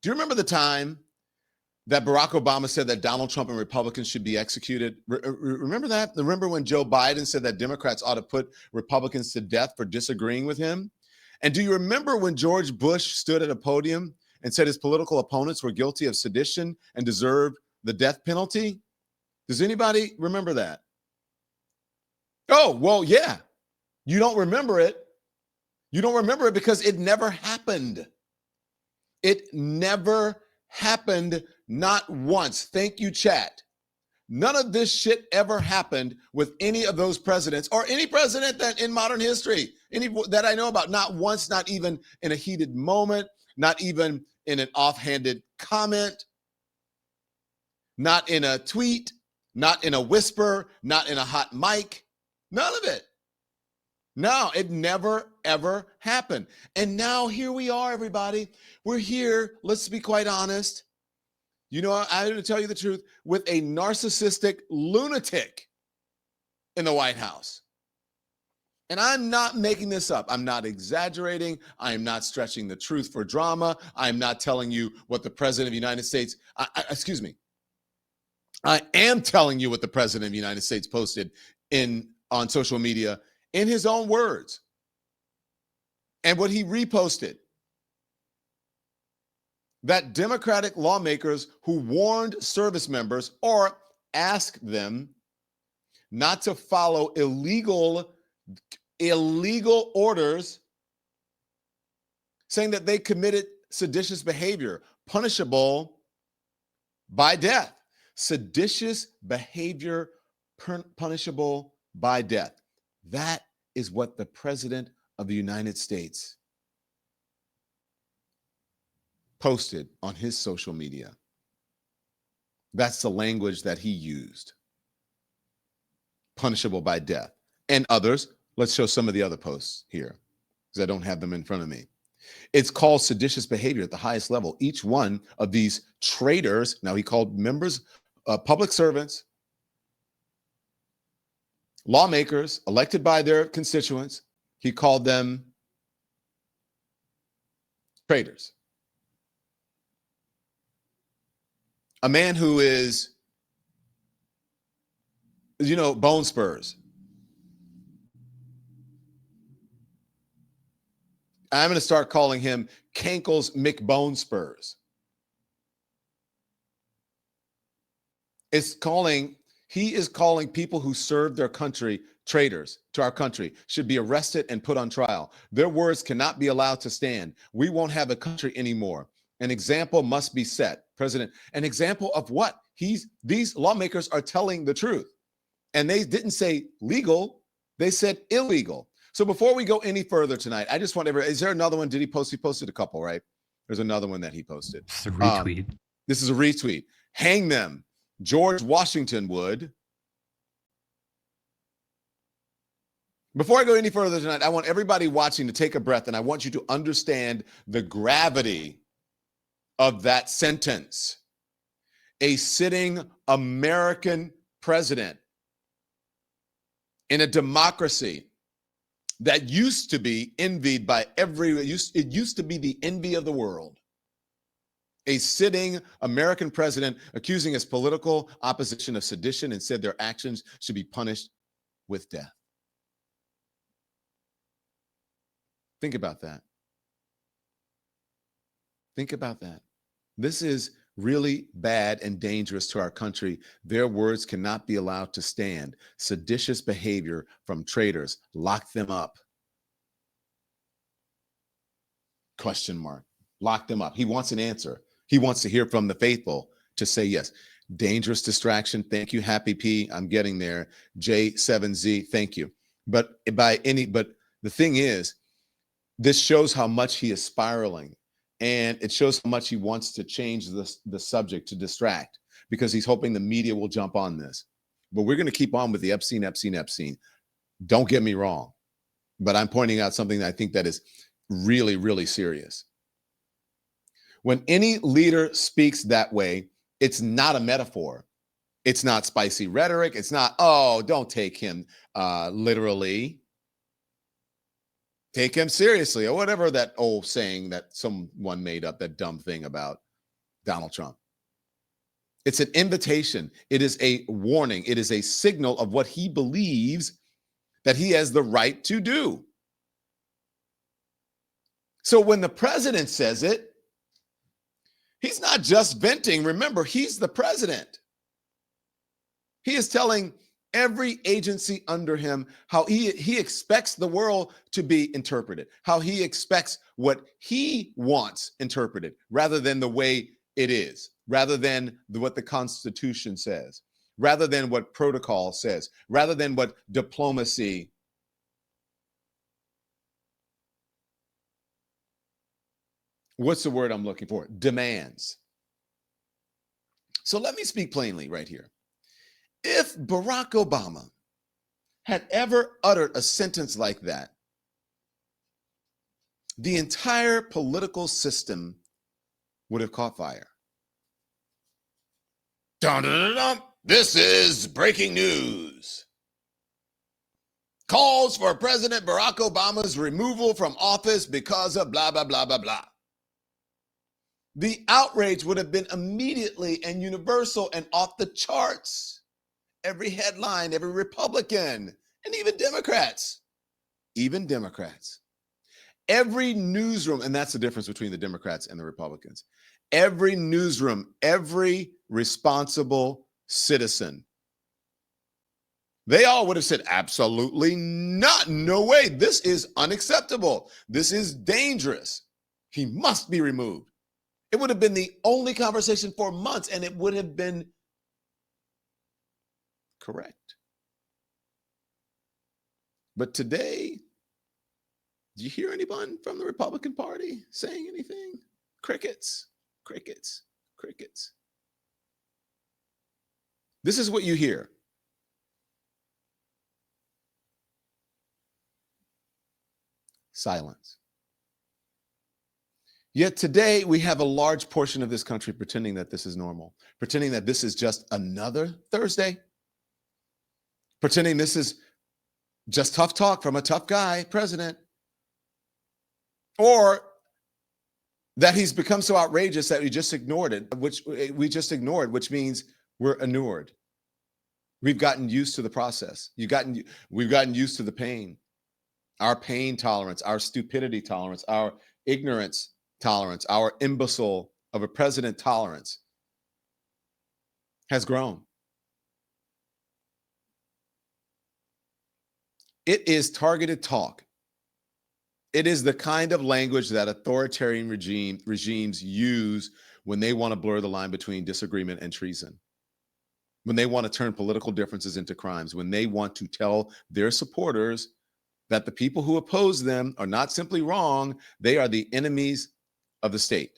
Do you remember the time that Barack Obama said that Donald Trump and Republicans should be executed? Remember that? Remember when Joe Biden said that Democrats ought to put Republicans to death for disagreeing with him? And do you remember when George Bush stood at a podium and said his political opponents were guilty of sedition and deserved the death penalty? Does anybody remember that? Oh, well, yeah. You don't remember it. You don't remember it because it never happened. It never happened, not once. Thank you, chat. None of this shit ever happened with any of those presidents or any president that in modern history, any that I know about, not once, not even in a heated moment, not even in an offhanded comment, not in a tweet, not in a whisper, not in a hot mic, none of it. No, it never, ever happened. And now here we are, everybody. We're here, let's be quite honest. You know, I'm going to tell you the truth, with a narcissistic lunatic in the White House. And I'm not making this up. I'm not exaggerating. I am not stretching the truth for drama. I am not telling you what the President of the United States, I am telling you what the President of the United States posted on social media in his own words and what he reposted. That Democratic lawmakers who warned service members or asked them not to follow illegal orders, saying that they committed seditious behavior, punishable by death. Seditious behavior punishable by death. That is what the President of the United States posted on his social media. That's the language that he used. Punishable by death. And others, let's show some of the other posts here, because I don't have them in front of me. It's called seditious behavior at the highest level. Each one of these traitors, now he called members, public servants, lawmakers elected by their constituents, he called them traitors. A man who is, bone spurs. I'm going to start calling him Cankles McBone Spurs. He is calling people who serve their country traitors to our country, should be arrested and put on trial. Their words cannot be allowed to stand. We won't have a country anymore. An example must be set. President, an example of what? These lawmakers are telling the truth. And they didn't say legal, they said illegal. So before we go any further tonight, I just want is there another one? Did he post? He posted a couple, right? There's another one that he posted. It's a retweet. This is a retweet. Hang them. George Washington would. Before I go any further tonight, I want everybody watching to take a breath, and I want you to understand the gravity of that sentence. A sitting American president in a democracy that used to be envied by it used to be the envy of the world. A sitting American president accusing his political opposition of sedition and said their actions should be punished with death. Think about that. Think about that. This is really bad and dangerous to our country. Their words cannot be allowed to stand. Seditious behavior from traitors. Lock them up. Question mark. Lock them up. He wants an answer. He wants to hear from the faithful to say yes. Dangerous distraction. Thank you, Happy P. I'm getting there. J7Z. Thank you. But the thing is, this shows how much he is spiraling. And it shows how much he wants to change the subject to distract, because he's hoping the media will jump on this. But we're going to keep on with the Epstein. Don't get me wrong. But I'm pointing out something that I think that is really, really serious. When any leader speaks that way, it's not a metaphor. It's not spicy rhetoric. It's not, oh, don't take him literally. Take him seriously, or whatever that old saying that someone made up, that dumb thing about Donald Trump. It's an invitation. It is a warning. It is a signal of what he believes that he has the right to do. So when the president says it, he's not just venting. Remember, he's the president. He is telling every agency under him how he expects the world to be interpreted, how he expects what he wants interpreted rather than the way it is, rather than what the Constitution says, rather than what protocol says, rather than what diplomacy. What's the word I'm looking for? Demands. So let me speak plainly right here. If Barack Obama had ever uttered a sentence like that, the entire political system would have caught fire. Dun, dun, dun, dun. This is breaking news. Calls for President Barack Obama's removal from office because of blah, blah, blah, blah, blah. The outrage would have been immediately and universal and off the charts. Every headline, every Republican, and even Democrats, every newsroom, and that's the difference between the Democrats and the Republicans. Every newsroom, every responsible citizen, they all would have said, absolutely not, no way, this is unacceptable, this is dangerous, he must be removed. It would have been the only conversation for months, and it would have been correct. But today, do you hear anyone from the Republican Party saying anything? Crickets, crickets, crickets. This is what you hear. Silence. Yet today, we have a large portion of this country pretending that this is normal, pretending that this is just another Thursday, pretending this is just tough talk from a tough guy president, or that he's become so outrageous that we just ignored it, which means we're inured. We've gotten used to the process. We've gotten used to the pain, our pain tolerance, our stupidity tolerance, our ignorance tolerance, our imbecile of a president tolerance has grown. It is targeted talk. It is the kind of language that authoritarian regimes use when they want to blur the line between disagreement and treason, when they want to turn political differences into crimes, when they want to tell their supporters that the people who oppose them are not simply wrong, they are the enemies of the state.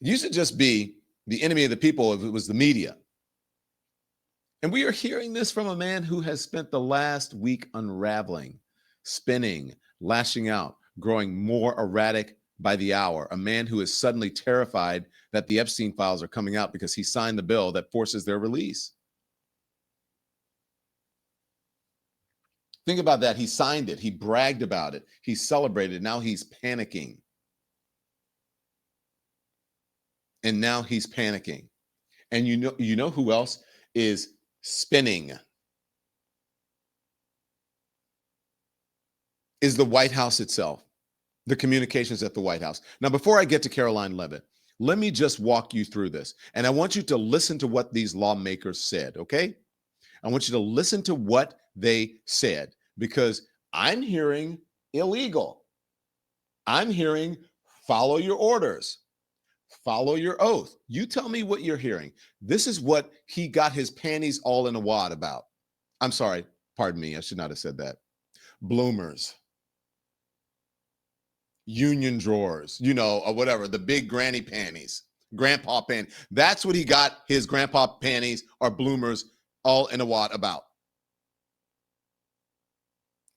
It used to just be the enemy of the people if it was the media. And we are hearing this from a man who has spent the last week unraveling, spinning, lashing out, growing more erratic by the hour, a man who is suddenly terrified that the Epstein files are coming out because he signed the bill that forces their release. Think about that. He signed it. He bragged about it. He celebrated. Now he's panicking. And now he's panicking. And you know who else is spinning? Is the White House itself, the communications at the White House. Now, before I get to Caroline Leavitt, let me just walk you through this. And I want you to listen to what these lawmakers said, okay? I want you to listen to what they said, because I'm hearing illegal. I'm hearing follow your orders, follow your oath. You tell me what you're hearing. This is what he got his panties all in a wad about. I'm sorry, pardon me, I should not have said that. Bloomers, union drawers, or whatever, the big granny panties, grandpa panties. That's what he got his grandpa panties or bloomers all in a wad about.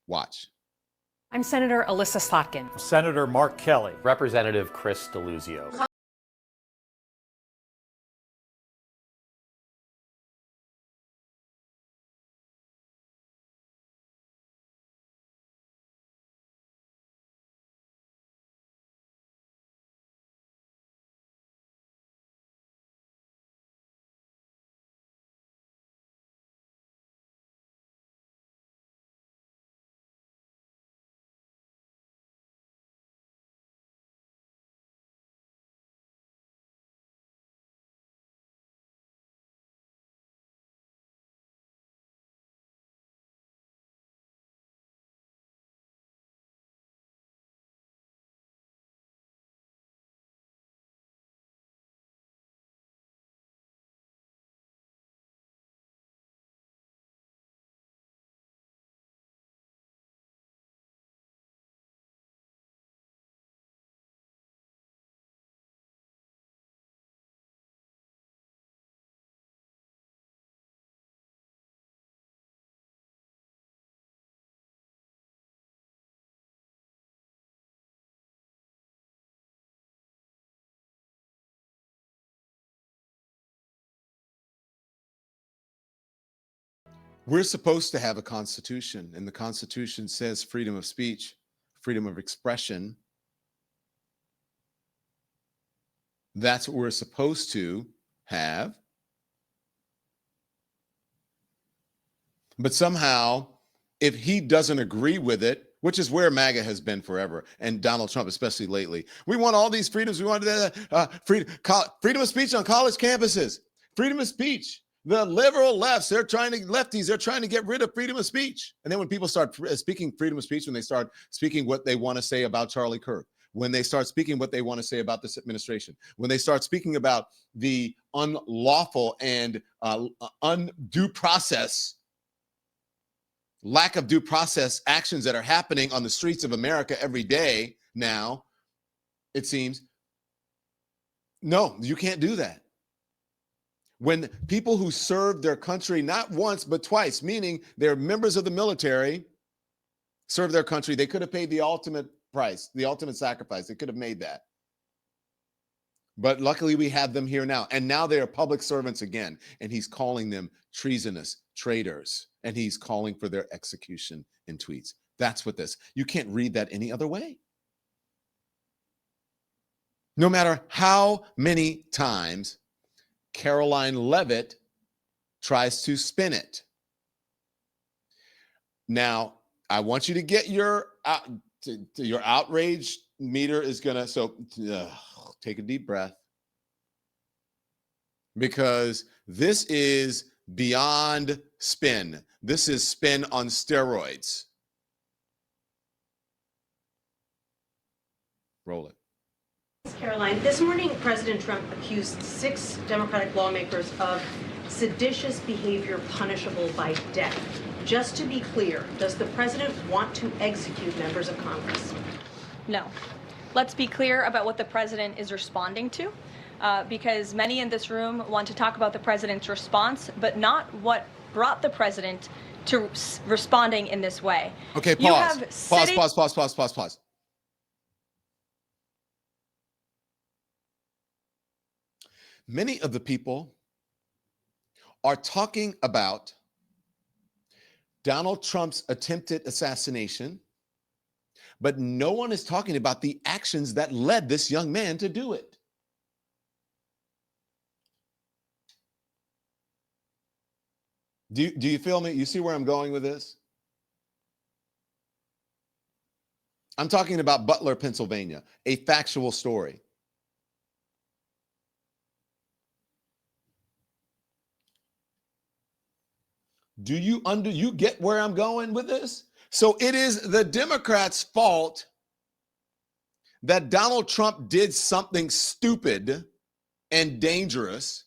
Watch. I'm Senator Alyssa Slotkin. Senator Mark Kelly. Representative Chris Deluzio. We're supposed to have a constitution, and the Constitution says freedom of speech, freedom of expression. That's what we're supposed to have. But somehow, if he doesn't agree with it, which is where MAGA has been forever, and Donald Trump, especially lately, we want all these freedoms. We want freedom of speech on college campuses, freedom of speech. The liberal lefties, they're trying to get rid of freedom of speech. And then when people start speaking freedom of speech, when they start speaking what they want to say about Charlie Kirk, when they start speaking what they want to say about this administration, when they start speaking about the unlawful and undue process, lack of due process actions that are happening on the streets of America every day now, it seems, no, you can't do that. When people who served their country not once but twice, meaning they're members of the military, serve their country, they could have paid the ultimate price, the ultimate sacrifice. They could have made that. But luckily we have them here now. And now they are public servants again. And he's calling them treasonous traitors. And he's calling for their execution in tweets. That's what this. You can't read that any other way. No matter how many times Caroline Leavitt tries to spin it. Now, I want you to get your outrage meter is going to, so take a deep breath. Because this is beyond spin. This is spin on steroids. Roll it. Caroline, this morning, President Trump accused 6 Democratic lawmakers of seditious behavior punishable by death. Just to be clear, does the president want to execute members of Congress? No. Let's be clear about what the president is responding to, because many in this room want to talk about the president's response, but not what brought the president to responding in this way. Okay, pause. Many of the people are talking about Donald Trump's attempted assassination, but no one is talking about the actions that led this young man to do it. Do you feel me? You see where I'm going with this? I'm talking about Butler, Pennsylvania, a factual story. Do you get where I'm going with this? So it is the Democrats' fault that Donald Trump did something stupid and dangerous,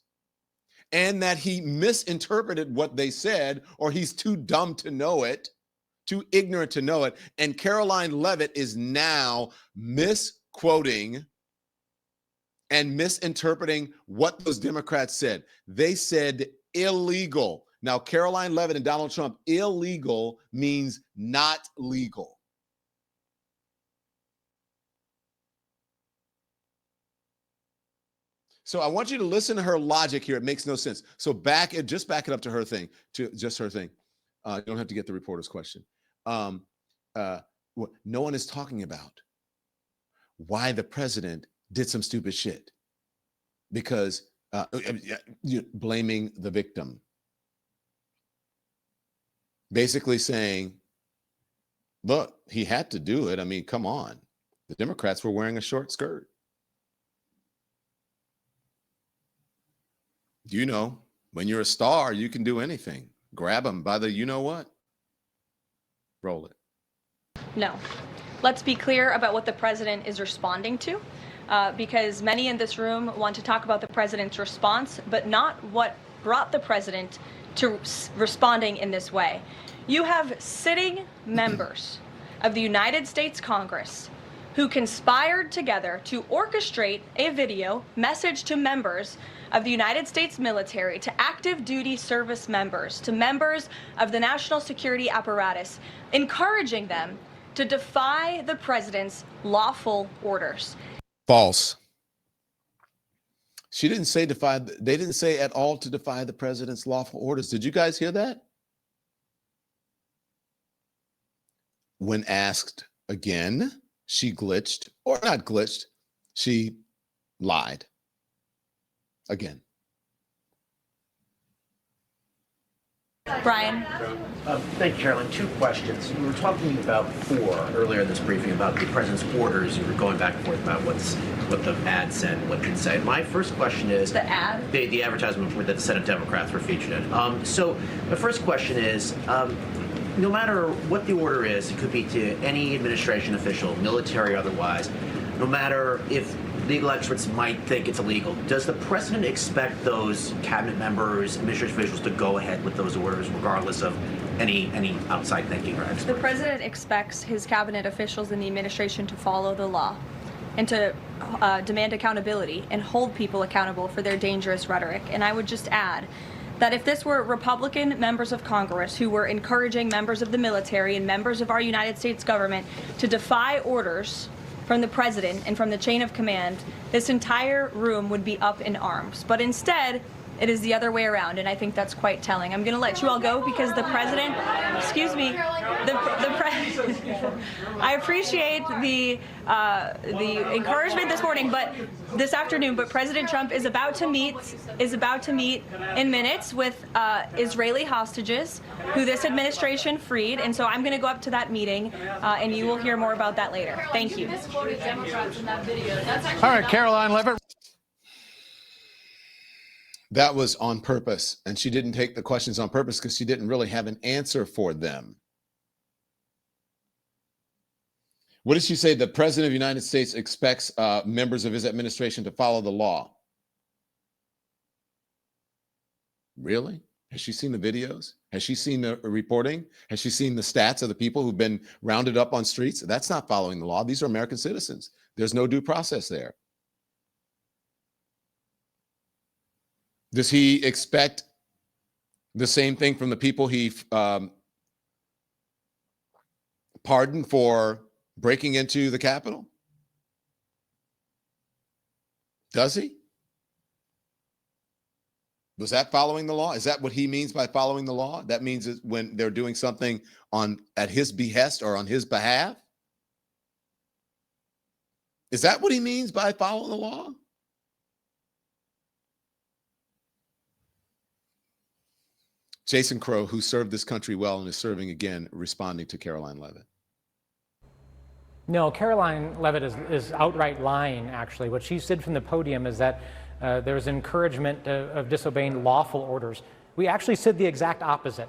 and that he misinterpreted what they said, or he's too dumb to know it, too ignorant to know it. And Caroline Leavitt is now misquoting and misinterpreting what those Democrats said. They said illegal. Now, Caroline Leavitt and Donald Trump, illegal means not legal. So I want you to listen to her logic here. It makes no sense. So just back it up to her thing, to just her thing. You don't have to get the reporter's question. No one is talking about why the president did some stupid shit, because you're blaming the victim. Basically saying, look, he had to do it. I mean, come on. The Democrats were wearing a short skirt. You know, when you're a star, you can do anything. Grab them by the you-know-what. Roll it. No. Let's be clear about what the president is responding to, because many in this room want to talk about the president's response, but not what brought the president to responding in this way. You have sitting members of the United States Congress who conspired together to orchestrate a video message to members of the United States military, to active duty service members, to members of the national security apparatus, encouraging them to defy the president's lawful orders. False. She didn't say defy. They didn't say at all to defy the president's lawful orders. Did you guys hear that? when asked again, she glitched, or not glitched, she lied again. Brian. Thank you, Caroline. Two questions. We were talking about before, earlier in this briefing, about the president's orders. You were going back and forth about what the ad said, what it didn't say. My first question is... The ad? The advertisement that the Senate Democrats were featured in. So my first question is, no matter what the order is, it could be to any administration official, military or otherwise, no matter if legal experts might think it's illegal, does the president expect those cabinet members, administration officials to go ahead with those orders regardless of any outside thinking or experts? The president expects his cabinet officials and the administration to follow the law and to demand accountability and hold people accountable for their dangerous rhetoric. And I would just add that if this were Republican members of Congress who were encouraging members of the military and members of our United States government to defy orders from the president and from the chain of command, this entire room would be up in arms. But instead, it is the other way around, and I think that's quite telling. I'm going to let you all go because the president, excuse me, I appreciate the encouragement this morning, but this afternoon. But President Trump is about to meet in minutes with Israeli hostages who this administration freed, and so I'm going to go up to that meeting, and you will hear more about that later. Thank you. All right, Caroline Levitt. That was on purpose, and she didn't take the questions on purpose because she didn't really have an answer for them. What did she say? The president of the United States expects members of his administration to follow the law. Really? Has she seen the videos? Has she seen the reporting? Has she seen the stats of the people who've been rounded up on streets? That's not following the law. These are American citizens. There's no due process there. Does he expect the same thing from the people he pardoned for breaking into the Capitol? Does he? Was that following the law? Is that what he means by following the law? That means that when they're doing something at his behest or on his behalf? Is that what he means by following the law? Jason Crow, who served this country well and is serving again, responding to Caroline Levitt. No, Caroline Levitt is outright lying, actually. What she said from the podium is that there was encouragement of disobeying lawful orders. We actually said the exact opposite.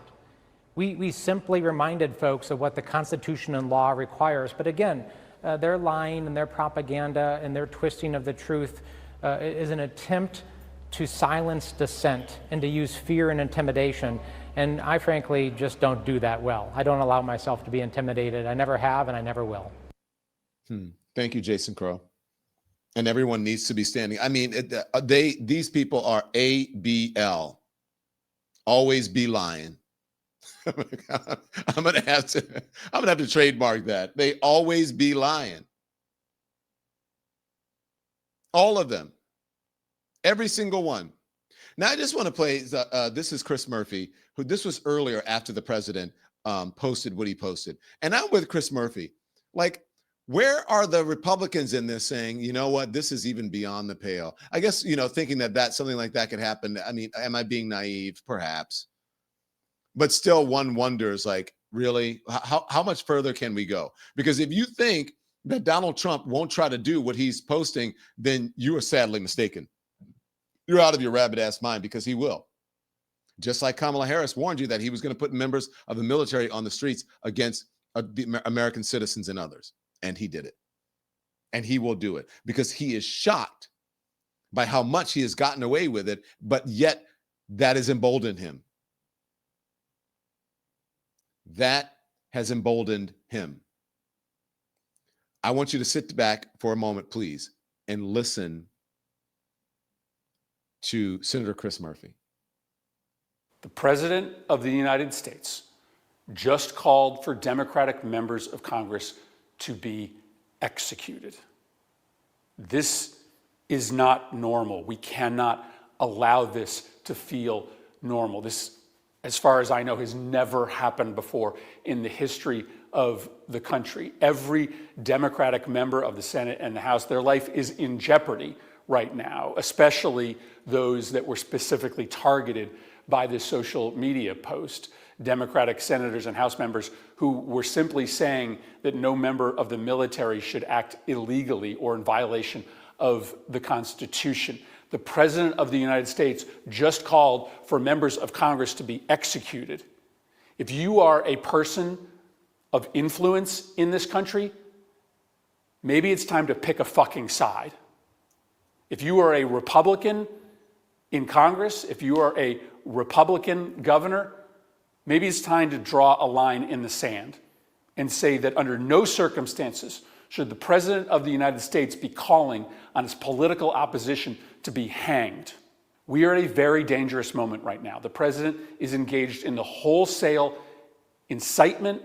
We simply reminded folks of what the Constitution and law requires. But again, their lying and their propaganda and their twisting of the truth is an attempt to silence dissent and to use fear and intimidation. And I frankly just don't do that well. I don't allow myself to be intimidated. I never have, and I never will. Thank you, Jason Crow. And everyone needs to be standing. I mean, these people are ABL. Always be lying. I'm gonna have to trademark that. They always be lying. All of them. Every single one. Now, I just want to play, this is Chris Murphy, who this was earlier after the president posted what he posted. And I'm with Chris Murphy. Like, where are the Republicans in this saying, you know what, this is even beyond the pale? I guess, thinking that something like that could happen. I mean, am I being naive? Perhaps. But still, one wonders, like, really, how much further can we go? Because if you think that Donald Trump won't try to do what he's posting, then you are sadly mistaken. You're out of your rabbit ass mind, because he will. Just like Kamala Harris warned you that he was going to put members of the military on the streets against the American citizens and others. And he did it. And he will do it because he is shocked by how much he has gotten away with it, but yet that has emboldened him. That has emboldened him. I want you to sit back for a moment, please, and listen to Senator Chris Murphy. The President of the United States just called for Democratic members of Congress to be executed. This is not normal. We cannot allow this to feel normal. This as far as I know, has never happened before in the history of the country. Every Democratic member of the Senate and the House, their life is in jeopardy right now, especially those that were specifically targeted by this social media post. Democratic senators and House members who were simply saying that no member of the military should act illegally or in violation of the Constitution. The President of the United States just called for members of Congress to be executed. If you are a person of influence in this country, maybe it's time to pick a fucking side. If you are a Republican in Congress, if you are a Republican governor, maybe it's time to draw a line in the sand and say that under no circumstances should the President of the United States be calling on his political opposition to be hanged. We are at a very dangerous moment right now. The President is engaged in the wholesale incitement,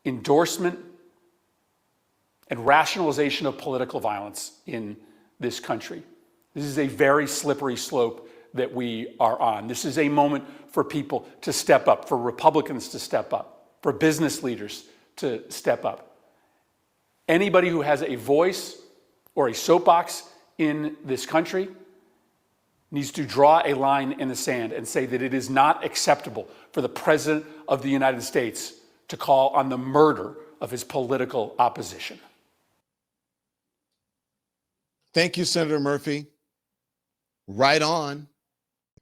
endorsement, and rationalization of political violence in this country. This is a very slippery slope that we are on. This is a moment for people to step up, for Republicans to step up, for business leaders to step up. Anybody who has a voice or a soapbox in this country needs to draw a line in the sand and say that it is not acceptable for the President of the United States to call on the murder of his political opposition. Thank you, Senator Murphy. Right on.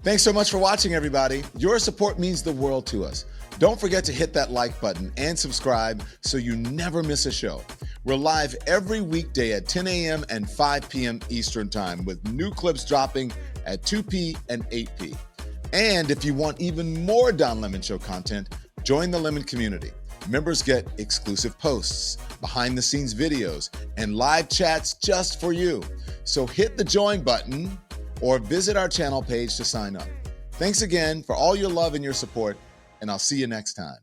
Thanks so much for watching, everybody. Your support means the world to us. Don't forget to hit that like button and subscribe so you never miss a show. We're live every weekday at 10 a.m. and 5 p.m. Eastern Time with new clips dropping at 2 p. and 8 p. And if you want even more Don Lemon Show content, join the Lemon community. Members get exclusive posts, behind-the-scenes videos, and live chats just for you. So hit the join button or visit our channel page to sign up. Thanks again for all your love and your support, and I'll see you next time.